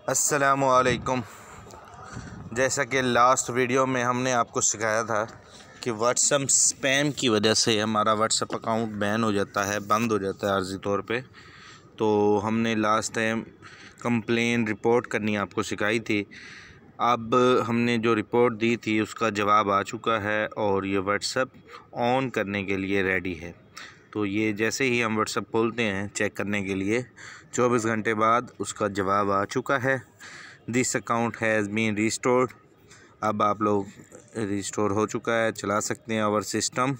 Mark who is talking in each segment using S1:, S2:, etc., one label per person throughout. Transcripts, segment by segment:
S1: अस्सलामुअलैकुम। जैसा कि लास्ट वीडियो में हमने आपको सिखाया था कि व्हाट्सएप स्पैम की वजह से हमारा व्हाट्सएप अकाउंट बैन हो जाता है, बंद हो जाता है आर्जी तौर पे। तो हमने लास्ट टाइम कंप्लेन रिपोर्ट करनी आपको सिखाई थी। अब हमने जो रिपोर्ट दी थी उसका जवाब आ चुका है और ये व्हाट्सएप ऑन करने के लिए रेडी है। तो ये जैसे ही हम व्हाट्सएप खोलते हैं चेक करने के लिए 24 घंटे बाद उसका जवाब आ चुका है। This account has been restored. अब आप लोग रिस्टोर हो चुका है, चला सकते हैं। Our system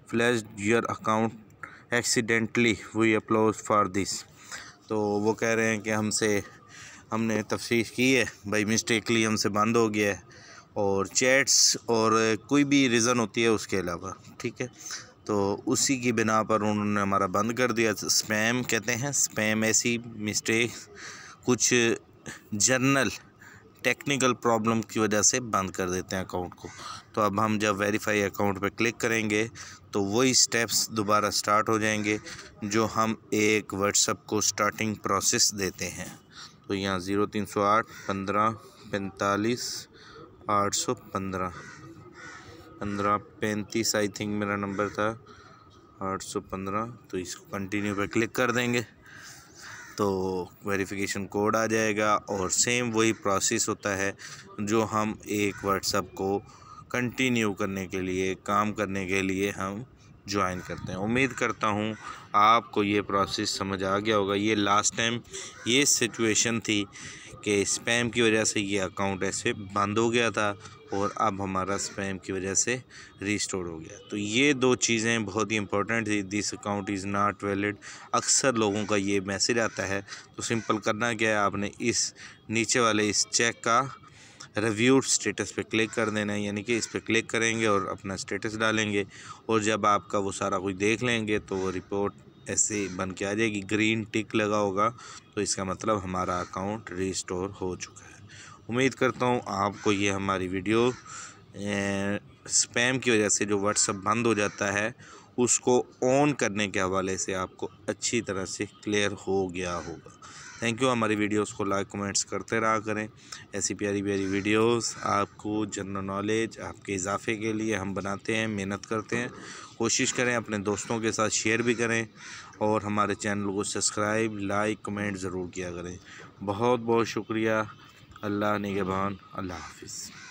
S1: flashed your account accidentally we upload for this. तो वो कह रहे हैं कि हमने तफ्तीश की है भाई, मिस्टेकली हमसे बंद हो गया है, और चैट्स और कोई भी रीज़न होती है उसके अलावा, ठीक है। तो उसी की बिना पर उन्होंने हमारा बंद कर दिया। स्पैम कहते हैं, स्पैम ऐसी मिस्टेक कुछ जर्नल टेक्निकल प्रॉब्लम की वजह से बंद कर देते हैं अकाउंट को। तो अब हम जब वेरीफाई अकाउंट पे क्लिक करेंगे तो वही स्टेप्स दोबारा स्टार्ट हो जाएंगे जो हम एक व्हाट्सएप को स्टार्टिंग प्रोसेस देते हैं। तो यहाँ 0308 15 45 815 1535 आई थिंक मेरा नंबर था, 815। तो इसको कंटिन्यू पे क्लिक कर देंगे तो वेरिफिकेशन कोड आ जाएगा और सेम वही प्रोसेस होता है जो हम एक व्हाट्सएप को कंटिन्यू करने के लिए, काम करने के लिए हम ज्वाइन करते हैं। उम्मीद करता हूँ आपको ये प्रोसेस समझ आ गया होगा। ये लास्ट टाइम ये सिचुएशन थी कि स्पैम की वजह से ये अकाउंट ऐसे बंद हो गया था और अब हमारा स्पैम की वजह से रिस्टोर हो गया। तो ये दो चीज़ें बहुत ही इंपॉर्टेंट थी। This account is not valid. अक्सर लोगों का ये मैसेज आता है। तो सिंपल करना क्या है, आपने इस नीचे वाले इस चेक का रिव्यू स्टेटस पे क्लिक कर देना है, यानी कि इस पर क्लिक करेंगे और अपना स्टेटस डालेंगे, और जब आपका वो सारा कुछ देख लेंगे तो वो रिपोर्ट ऐसे बन के आ जाएगी, ग्रीन टिक लगा होगा, तो इसका मतलब हमारा अकाउंट रिस्टोर हो चुका है। उम्मीद करता हूँ आपको ये हमारी वीडियो स्पैम की वजह से जो व्हाट्सएप बंद हो जाता है उसको ऑन करने के हवाले से आपको अच्छी तरह से क्लियर हो गया होगा। Thank you. हमारी वीडियोस को लाइक कमेंट्स करते रहा करें। ऐसी प्यारी प्यारी वीडियोस आपको जनरल नॉलेज आपके इजाफे के लिए हम बनाते हैं, मेहनत करते हैं। कोशिश करें अपने दोस्तों के साथ शेयर भी करें और हमारे चैनल को सब्सक्राइब, लाइक, कमेंट ज़रूर किया करें। बहुत बहुत शुक्रिया। अल्लाह निगहबान। अल्लाह हाफिज़।